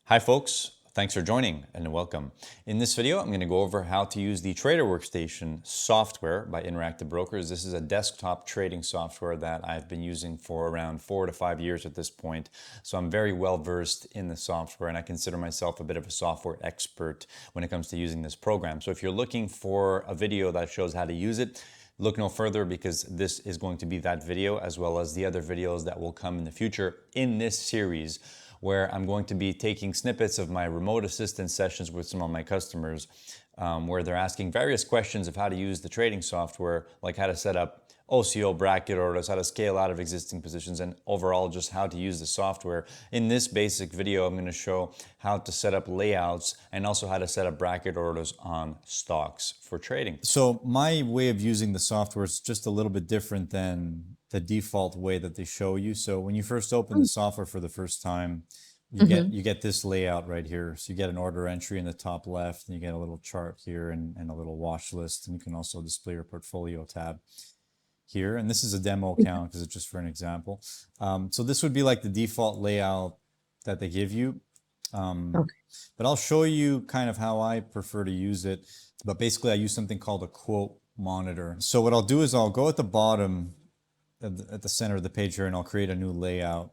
Hi folks, thanks for joining and welcome. In this video, I'm going to go over how to use the Trader Workstation software by Interactive Brokers. This is a desktop trading software that I've been using for around 4 to 5 years at this point. So I'm very well versed in the software and I consider myself a bit of a software expert when it comes to using this program. So if you're looking for a video that shows how to use it, look no further because this is going to be that video as well as the other videos that will come in the future in this series, where I'm going to be taking snippets of my remote assistance sessions with some of my customers, where they're asking various questions of how to use the trading software, like how to set up OCO bracket orders, how to scale out of existing positions, and overall just how to use the software. In this basic video, I'm going to show how to set up layouts and also how to set up bracket orders on stocks for trading. So my way of using the software is just a little bit different than the default way that they show you. So when you first open the software for the first time, you get this layout right here. So you get an order entry in the top left, and you get a little chart here and a little watch list, and you can also display your portfolio tab here. And this is a demo account because it's just for an example. So this would be like the default layout that they give you. But I'll show you kind of how I prefer to use it. But basically I use something called a quote monitor. So what I'll do is I'll go at the bottom at the center of the page here and I'll create a new layout.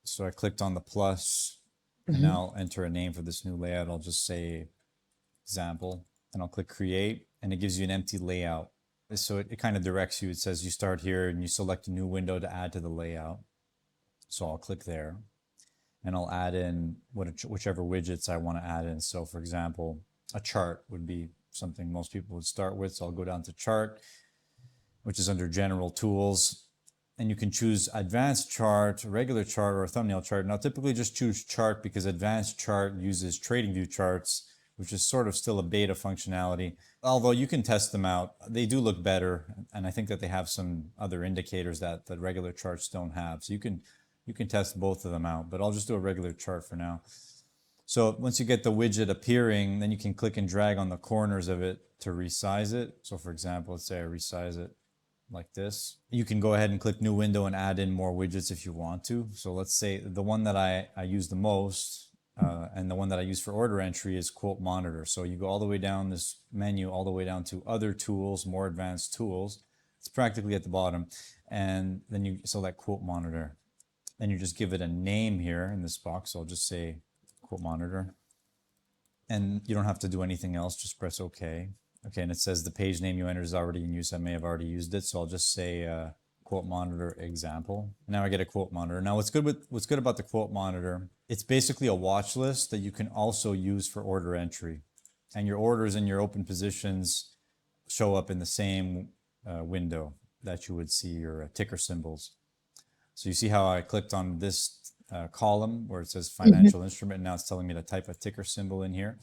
So I clicked on the plus and now I'll enter a name for this new layout. I'll just say example and I'll click create and it gives you an empty layout. So it kind of directs you. It says you start here and you select a new window to add to the layout. So I'll click there and I'll add in whichever widgets I want to add in. So for example, a chart would be something most people would start with. So I'll go down to chart, which is under general tools, and you can choose advanced chart, regular chart, or a thumbnail chart. Now typically just choose chart because advanced chart uses TradingView charts, which is sort of still a beta functionality. Although you can test them out, they do look better, and I think that they have some other indicators that the regular charts don't have. So you can test both of them out, but I'll just do a regular chart for now. So once you get the widget appearing, then you can click and drag on the corners of it to resize it. So for example, let's say I resize it like this. You can go ahead and click new window and add in more widgets if you want to. So let's say the one that I use the most and the one that I use for order entry is quote monitor. So you go all the way down this menu, all the way down to other tools, more advanced tools. It's practically at the bottom. And then you select quote monitor. And you just give it a name here in this box. So I'll just say quote monitor. And you don't have to do anything else, just press OK. Okay, and it says the page name you entered is already in use. I may have already used it, so I'll just say quote monitor example. Now I get a quote monitor. Now what's good about the quote monitor, it's basically a watch list that you can also use for order entry. And your orders and your open positions show up in the same window that you would see your ticker symbols. So you see how I clicked on this column where it says financial instrument, and now it's telling me to type a ticker symbol in here.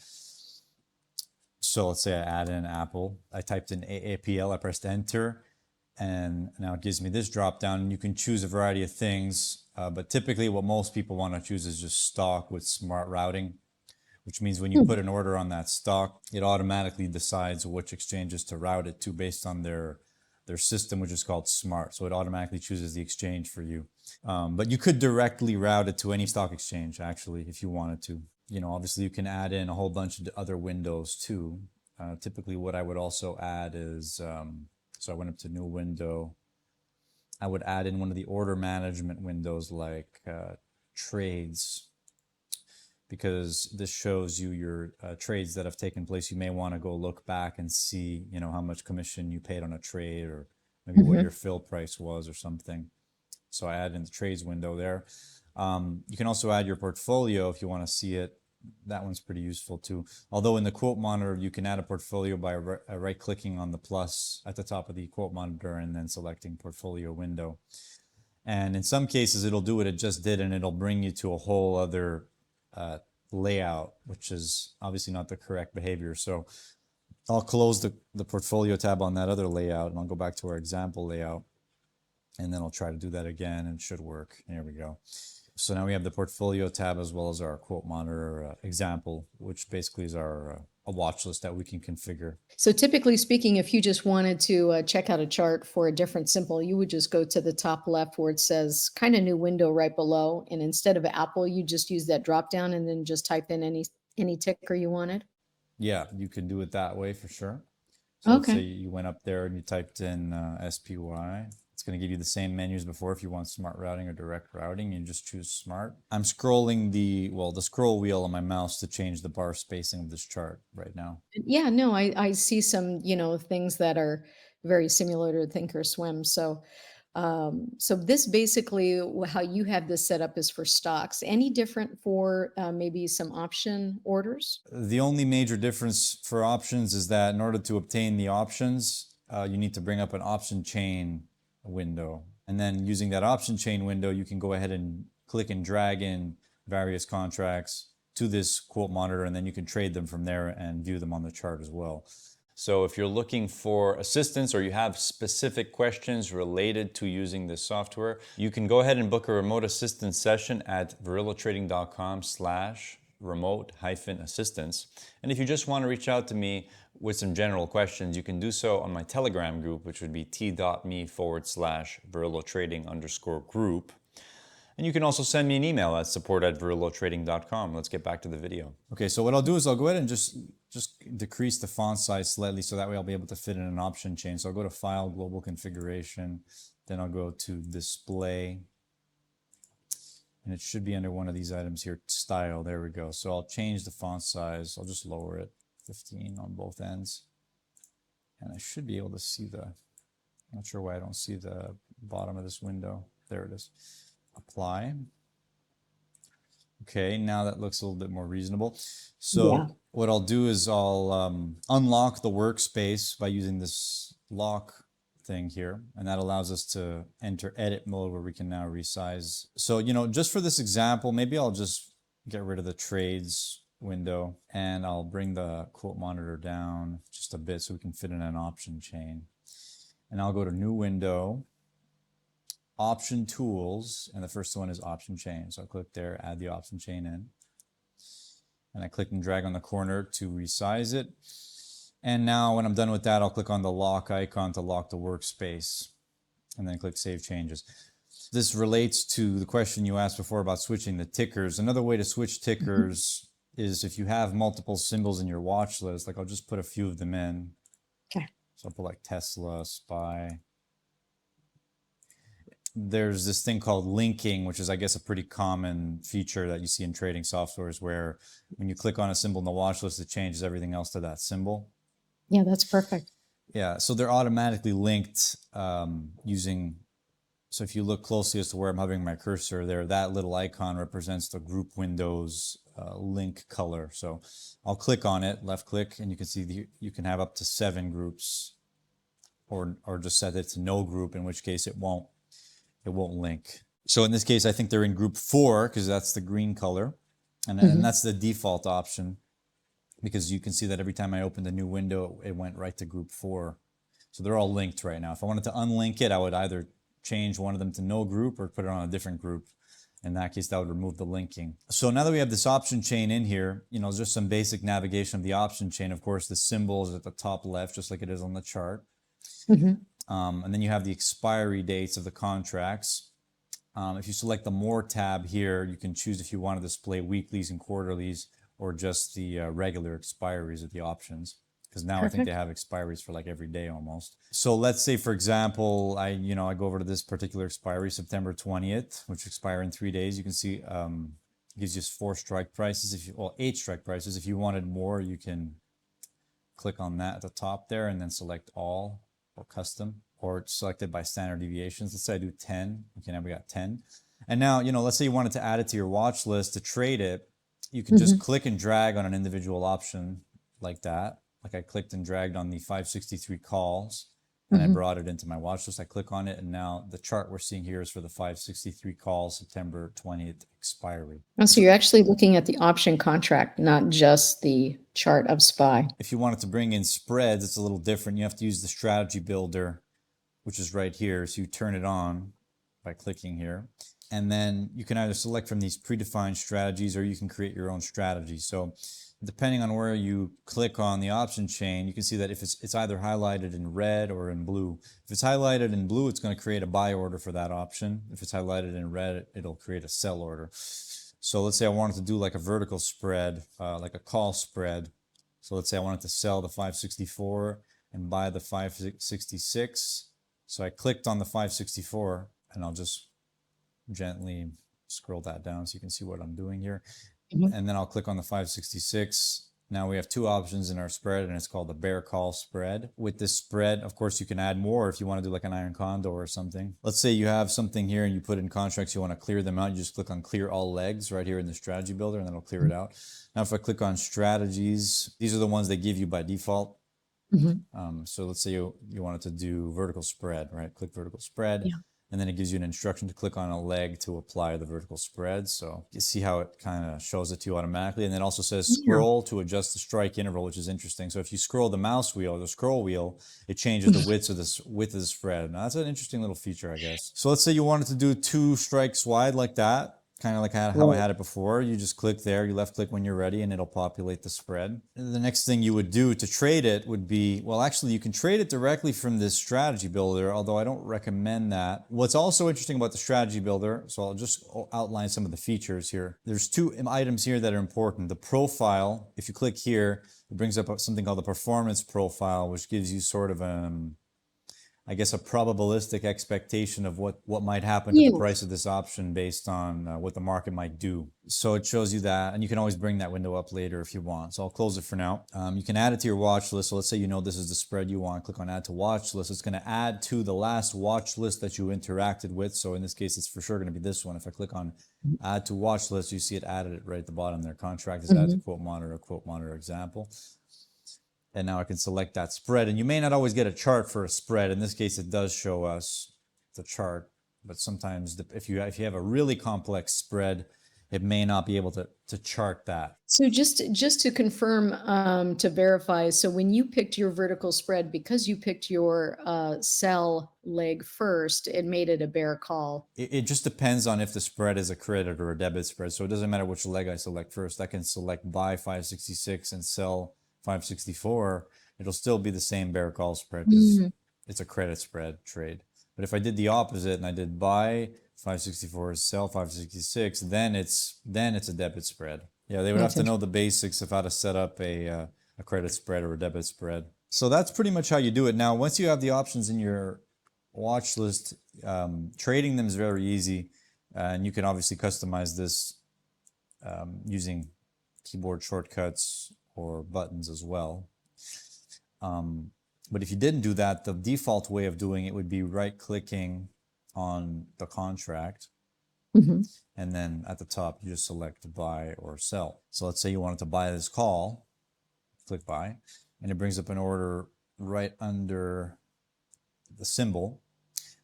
So let's say I add in Apple. I typed in AAPL, I pressed enter, and now it gives me this drop down. And you can choose a variety of things, but typically what most people want to choose is just stock with smart routing, which means when you put an order on that stock, it automatically decides which exchanges to route it to based on their system, which is called smart. So it automatically chooses the exchange for you. But you could directly route it to any stock exchange, actually, if you wanted to. You know, obviously you can add in a whole bunch of other windows too. Typically what I would also add is, so I went up to new window. I would add in one of the order management windows like trades, because this shows you your trades that have taken place. You may want to go look back and see, you know, how much commission you paid on a trade, or maybe what your fill price was or something. So I add in the trades window there. You can also add your portfolio if you want to see it. That one's pretty useful too. Although in the quote monitor, you can add a portfolio by right-clicking on the plus at the top of the quote monitor and then selecting portfolio window. And in some cases, it'll do what it just did, and it'll bring you to a whole other layout, which is obviously not the correct behavior. So I'll close the portfolio tab on that other layout, and I'll go back to our example layout, and then I'll try to do that again, and it should work. Here we go. So now we have the portfolio tab as well as our quote monitor example, which basically is our a watch list that we can configure. So typically speaking, if you just wanted to check out a chart for a different symbol, you would just go to the top left where it says kind of new window right below. And instead of Apple, you just use that drop down and then just type in any ticker you wanted. Yeah, you can do it that way for sure. So let's say Okay. you went up there and you typed in SPY. It's going to give you the same menus before. If you want smart routing or direct routing, you just choose smart. I'm scrolling the scroll wheel on my mouse to change the bar spacing of this chart right now. Yeah, no, I see some, things that are very similar to ThinkOrSwim. So this basically how you have this set up is for stocks. Any different for maybe some option orders? The only major difference for options is that in order to obtain the options, you need to bring up an option chain window. And then using that option chain window, you can go ahead and click and drag in various contracts to this quote monitor, and then you can trade them from there and view them on the chart as well. So if you're looking for assistance or you have specific questions related to using this software, you can go ahead and book a remote assistance session at VerrilloTrading.com/remote-assistance. And if you just want to reach out to me with some general questions, you can do so on my Telegram group, which would be t.me/VerrilloTrading_group. And you can also send me an email at support@VerrilloTrading.com. Let's get back to the video. Okay, so what I'll do is I'll go ahead and just decrease the font size slightly so that way I'll be able to fit in an option chain. So I'll go to File, Global Configuration, then I'll go to Display, and it should be under one of these items here, Style. There we go. So I'll change the font size. I'll just lower it, 15 on both ends. And I should be able to see I'm not sure why I don't see the bottom of this window. There it is. Apply. Okay, now that looks a little bit more reasonable. So what I'll do is I'll unlock the workspace by using this lock thing here, and that allows us to enter edit mode where we can now resize. So, just for this example, maybe I'll just get rid of the trades window and I'll bring the quote monitor down just a bit so we can fit in an option chain. And I'll go to new window, option tools, and the first one is option chain. So I'll click there, add the option chain in. And I click and drag on the corner to resize it. And now when I'm done with that, I'll click on the lock icon to lock the workspace and then click Save Changes. This relates to the question you asked before about switching the tickers. Another way to switch tickers is if you have multiple symbols in your watch list, like I'll just put a few of them in. Okay. So I'll put like Tesla, SPY. There's this thing called linking, which is, I guess, a pretty common feature that you see in trading softwares where when you click on a symbol in the watch list, it changes everything else to that symbol. Yeah, that's perfect. Yeah, so they're automatically linked using, so if you look closely as to where I'm hovering my cursor there, that little icon represents the group windows link color. So I'll click on it, left click, and you can see you can have up to 7 groups or just set it to no group, in which case it won't link. So in this case, I think they're in group 4 because that's the green color. And that's the default option because you can see that every time I opened a new window, it went right to group 4. So they're all linked right now. If I wanted to unlink it, I would either change one of them to no group or put it on a different group. In that case, that would remove the linking. So now that we have this option chain in here, just some basic navigation of the option chain. Of course, the symbol is at the top left, just like it is on the chart. And then you have the expiry dates of the contracts. If you select the More tab here, you can choose if you want to display weeklies and quarterlies or just the regular expiries of the options. Because now I think they have expiries for like every day almost. So let's say, for example, I go over to this particular expiry, September 20th, which expire in 3 days. You can see it gives you 4 strike prices, 8 strike prices. If you wanted more, you can click on that at the top there and then select all or custom, or selected by standard deviations. Let's say I do 10. Okay, now we got 10. And now, let's say you wanted to add it to your watch list to trade it. You can just click and drag on an individual option like that. Like I clicked and dragged on the 563 calls and I brought it into my watch list. I click on it and now the chart we're seeing here is for the 563 calls, September 20th expiry. Oh, so you're actually looking at the option contract, not just the chart of SPY. If you wanted to bring in spreads, it's a little different. You have to use the strategy builder, which is right here. So you turn it on by clicking here. And then you can either select from these predefined strategies or you can create your own strategy. So depending on where you click on the option chain, you can see that if it's either highlighted in red or in blue. If it's highlighted in blue, it's going to create a buy order for that option. If it's highlighted in red, it'll create a sell order. So let's say I wanted to do like a vertical spread, like a call spread. So let's say I wanted to sell the 564 and buy the 566. So I clicked on the 564 and I'll just gently scroll that down so you can see what I'm doing here. And then I'll click on the 566. Now we have two options in our spread, and it's called the bear call spread. With this spread, of course, you can add more if you want to do like an iron condor or something. Let's say you have something here and you put in contracts, you want to clear them out. You just click on clear all legs right here in the strategy builder, and then it'll clear it out. Now, if I click on strategies, these are the ones they give you by default. So let's say you wanted to do vertical spread, right? Click vertical spread. Yeah. And then it gives you an instruction to click on a leg to apply the vertical spread. So you see how it kind of shows it to you automatically. And then it also says scroll to adjust the strike interval, which is interesting. So if you scroll the mouse wheel, the scroll wheel, it changes the width of the spread. Now that's an interesting little feature, I guess. So let's say you wanted to do 2 strikes wide like that. Kind of like how I had it before. You just click there, you left click when you're ready, and it'll populate the spread. And the next thing you would do to trade it would be, well, actually you can trade it directly from this strategy builder, although I don't recommend that. What's also interesting about the strategy builder, so I'll just outline some of the features here. There's 2 items here that are important. The profile, if you click here, it brings up something called the performance profile, which gives you sort of I guess a probabilistic expectation of what might happen to the price of this option based on what the market might do. So it shows you that, and you can always bring that window up later if you want. So I'll close it for now. You can add it to your watch list. So let's say you know this is the spread you want. Click on add to watch list. It's going to add to the last watch list that you interacted with. So in this case, it's for sure going to be this one. If I click on add to watch list, you see it added it right at the bottom there. Contract is add to quote monitor example. And now I can select that spread. And you may not always get a chart for a spread. In this case, it does show us the chart. But sometimes if you have a really complex spread, it may not be able to chart that. So just to confirm, to verify, so when you picked your vertical spread, because you picked your sell leg first, it made it a bear call. It just depends on if the spread is a credit or a debit spread. So it doesn't matter which leg I select first. I can select buy 566 and sell 564, it'll still be the same bear call spread because it's a credit spread trade. But if I did the opposite and I did buy 564, sell 566, then it's a debit spread. Yeah, they would have to know the basics of how to set up a credit spread or a debit spread. So that's pretty much how you do it. Now, once you have the options in your watch list, trading them is very easy, and you can obviously customize this using keyboard shortcuts or buttons as well. But if you didn't do that, the default way of doing it would be right-clicking on the contract, and then at the top you just select buy or sell. So let's say you wanted to buy this call, click buy, and it brings up an order right under the symbol,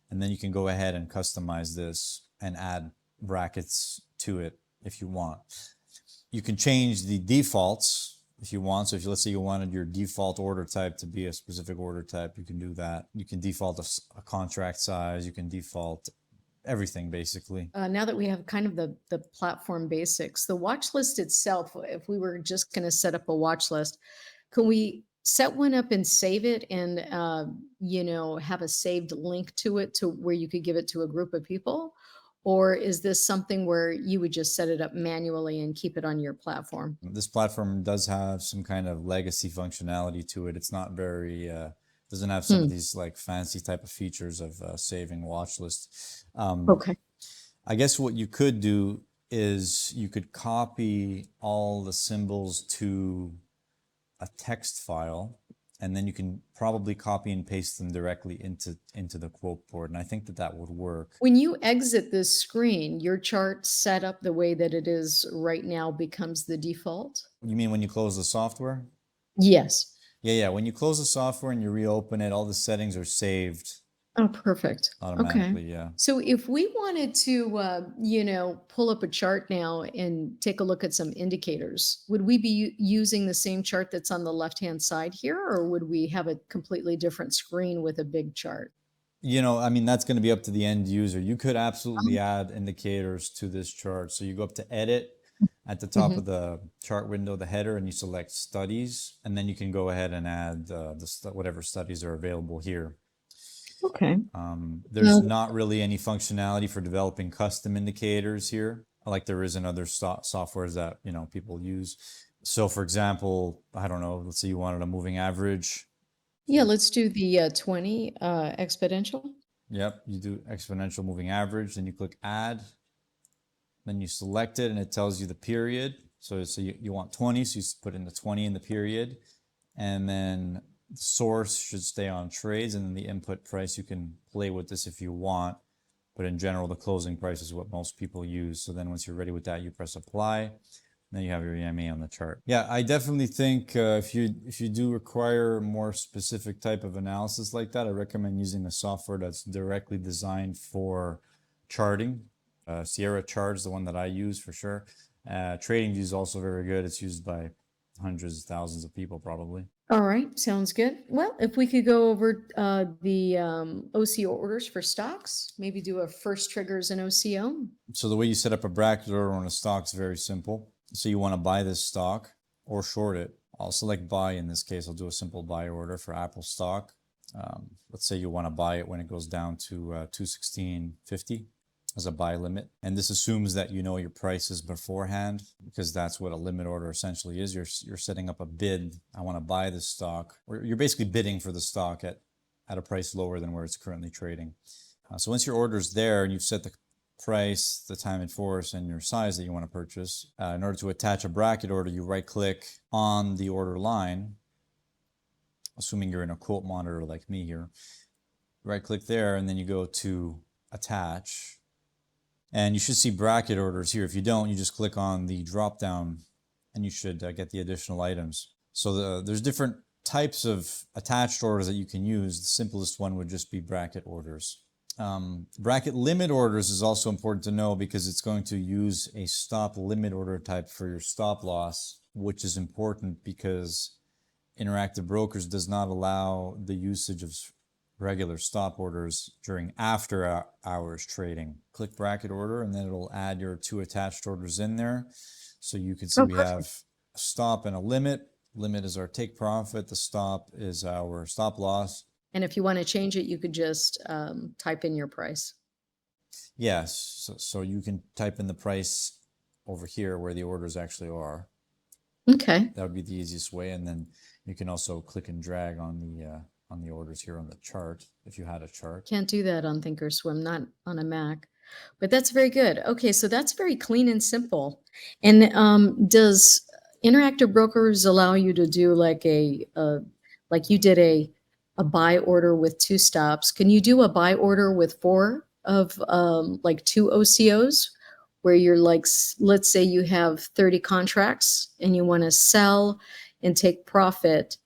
and then you can go ahead and customize this and add brackets to it if you want. You can change the defaults if you want. So if let's say you wanted your default order type to be a specific order type, you can do that. You can default a contract size. You can default everything basically. Now that we have kind of the platform basics, the watch list itself, if we were just going to set up a watch list, can we set one up and save it and, have a saved link to it to where you could give it to a group of people? Or is this something where you would just set it up manually and keep it on your platform? This platform does have some kind of legacy functionality to it. It's not very, doesn't have some of these like fancy type of features of saving watch lists. Okay. I guess what you could do is you could copy all the symbols to a text file, and then you can probably copy and paste them directly into the quote board. And I think that would work. When you exit this screen, your chart set up the way that it is right now becomes the default? You mean when you close the software? Yes. Yeah. When you close the software and you reopen it, all the settings are saved Oh, perfect. automatically. Okay. Yeah. So if we wanted to, pull up a chart now and take a look at some indicators, would we be using the same chart that's on the left-hand side here, or would we have a completely different screen with a big chart? You know, I mean, that's going to be up to the end user. You could absolutely add indicators to this chart. So you go up to edit at the top of Mhm. the chart window, the header, and you select studies, and then you can go ahead and add whatever studies are available here. Okay. There's not really any functionality for developing custom indicators here, like there is in other softwares that, you know, people use. So for example, I don't know, let's say you wanted a moving average. Yeah, let's do the 20 exponential. Yep, you do exponential moving average, then you click add, then you select it and it tells you the period. So you want 20, so you put in the 20 in the period, and then the source should stay on trades, and then the input price, you can play with this if you want, but in general, the closing price is what most people use. So then once you're ready with that, you press apply. Then you have your EMA on the chart. Yeah, I definitely think if you do require more specific type of analysis like that, I recommend using a software that's directly designed for charting. Sierra Chart's the one that I use for sure. TradingView is also very good. It's used by hundreds, thousands of people probably. All right, sounds good. Well, if we could go over the OCO orders for stocks, maybe do a first triggers and OCO. So the way you set up a bracket order on a stock is very simple. So you want to buy this stock or short it. I'll select buy in this case. I'll do a simple buy order for Apple stock. Let's say you want to buy it when it goes down to 216.50 as a buy limit. And this assumes that you know your prices beforehand, because that's what a limit order essentially is. You're setting up a bid. I want to buy this stock, or you're basically bidding for the stock at a price lower than where it's currently trading. So once your order's there and you've set the price, the time in force, and your size that you want to purchase, in order to attach a bracket order, you right click on the order line, assuming you're in a quote monitor like me here. Right click there, and then you go to attach. And you should see bracket orders here. If you don't, you just click on the drop down and you should get the additional items. So there's different types of attached orders that you can use. The simplest one would just be bracket orders. Bracket limit orders is also important to know because it's going to use a stop limit order type for your stop loss, which is important because Interactive Brokers does not allow the usage of regular stop orders during after hours trading. Click bracket order and then it'll add your two attached orders in there. So you can see Oh, we perfect. have a stop and a limit. Limit is our take profit. The stop is our stop loss. And if you want to change it, you could just type in your price. Yes, so you can type in the price over here where the orders actually are. Okay. That would be the easiest way, and then you can also click and drag on the orders here on the chart if you had a chart. Can't do that on ThinkOrSwim, not on a Mac. But that's very good. Okay, so that's very clean and simple. And does Interactive Brokers allow you to do like like you did a buy order with 2 stops? Can you do a buy order with 4 of like 2 OCOs where you're like, let's say you have 30 contracts and you want to sell and take profit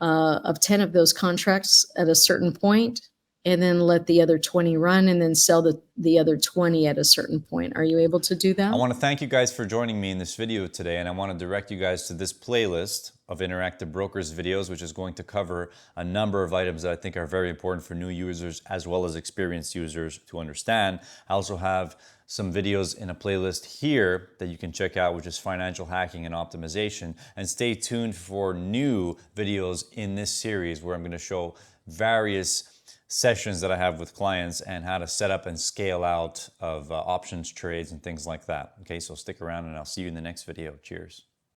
of 10 of those contracts at a certain point, and then let the other 20 run and then sell the other 20 at a certain point. Are you able to do that? I want to thank you guys for joining me in this video today, and I want to direct you guys to this playlist of Interactive Brokers videos, which is going to cover a number of items that I think are very important for new users as well as experienced users to understand. I also have some videos in a playlist here that you can check out, which is financial hacking and optimization. And stay tuned for new videos in this series where I'm going to show various sessions that I have with clients and how to set up and scale out of options trades and things like that. Okay, so stick around and I'll see you in the next video. Cheers.